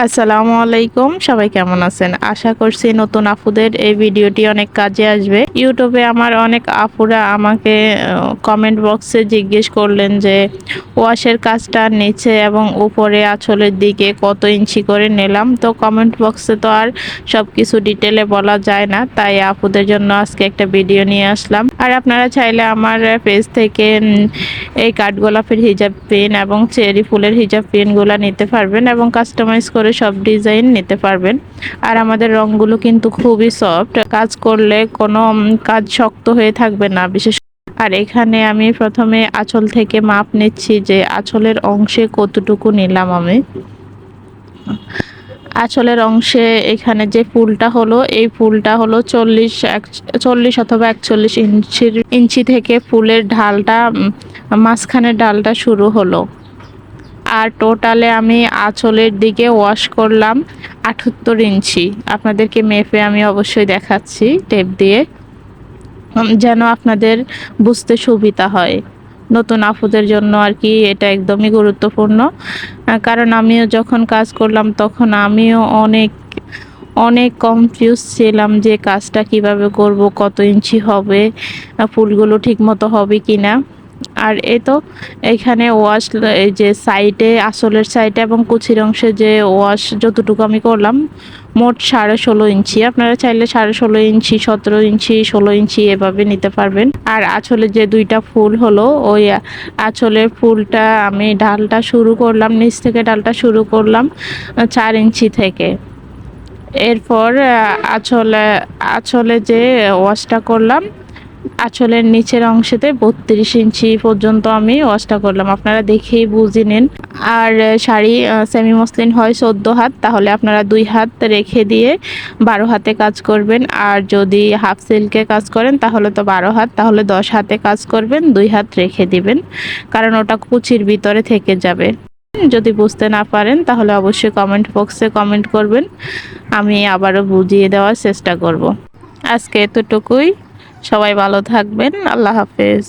আসসালামু আলাইকুম, সবাই কেমন আছেন? আশা করছি নতুন আপুদের এই ভিডিওটি অনেক কাজে আসবে। ইউটিউবে আমার অনেক আপুরা আমাকে কমেন্ট বক্সে জিজ্ঞেস করলেন যে ওয়াশের কাজটা নিচে এবং উপরে আঁচলের দিকে কত ইঞ্চি করে নিলাম। তো কমেন্ট বক্সে তো আর সব কিছু ডিটেলে বলা যায় না, তাই আপুদের জন্য আজকে একটা ভিডিও নিয়ে আসলাম। আর আপনারা চাইলে আমার পেজ থেকে এই কাঠগোলাপের হিজাব পিন এবং চেরি ফুলের হিজাব পিনগুলো নিতে পারবেন এবং কাস্টমাইজ করে সব ডিজাইন নিতে পারবেন। আর আমাদের রংগুলো কিন্তু খুবই সফট, কাজ করলে কোনো কাজ শক্ত হয়ে থাকবে না। বিশেষ আর এখানে আমি প্রথমে আঁচল থেকে মাপ নিচ্ছি যে আঁচলের অংশে কতটুকু নিলাম আমি। আঁচলের অংশে এখানে যে ফুলটা হলো, এই ফুলটা হলো 40 অথবা 41 ইঞ্চি থেকে ফুলের ঢালটা মাঝখানের ডালটা শুরু হলো। আর টোটালে আমি আঁচলের দিকে ওয়াশ করলাম 78 ইঞ্চি। আপনাদেরকে মেপে আমি অবশ্যই দেখাচ্ছি টেপ দিয়ে, যেন আপনাদের বুঝতে সুবিধা হয়। নতুন আপুদের জন্য আর কি এটা একদমই গুরুত্বপূর্ণ, কারণ আমিও যখন কাজ করলাম তখন আমিও অনেক অনেক কনফিউজ ছিলাম যে কাজটা কিভাবে করব, কত ইঞ্চি হবে, ফুলগুলো ঠিক মতো হবে কিনা। আর এই তো এখানে ওয়াশ, এই যে সাইডে আঁচলের সাইডে এবং কুচির অংশে যে ওয়াশ যতটুকু আমি করলাম মোট 16.5 ইঞ্চি। আপনারা চাইলে 16.5 ইঞ্চি, 17 ইঞ্চি, 16 ইঞ্চি এভাবে নিতে পারবেন। আর আঁচলে যে দুইটা ফুল হলো, ওই আঁচলের ফুলটা আমি ডালটা শুরু করলাম, নিচ থেকে ডালটা শুরু করলাম 4 ইঞ্চি থেকে। এরপর আঁচলে আঁচলে যে ওয়াশটা করলাম, আঁচলের নিচের অংশেতে 32 ইঞ্চি পর্যন্ত আমি ওয়াশটা করলাম। আপনারা দেখেই বুঝে নিন। আর শাড়ি সেমি মসলিন হয় 14 হাত, তাহলে আপনারা 2 হাত রেখে দিয়ে 12 হাতে কাজ করবেন। আর যদি হাফ সিল্কে কাজ করেন তাহলে তো 12 হাত, তাহলে 10 হাতে কাজ করবেন, 2 হাত রেখে দিবেন, কারণ ওটা কুচির ভিতরে থেকে যাবে। যদি বুঝতে না পারেন তাহলে অবশ্যই কমেন্ট বক্সে কমেন্ট করবেন, আমি আবারও বুঝিয়ে দেওয়ার চেষ্টা করব। আজকে এতটুকুই। সবাই ভালো থাকবেন। আল্লাহ হাফেজ।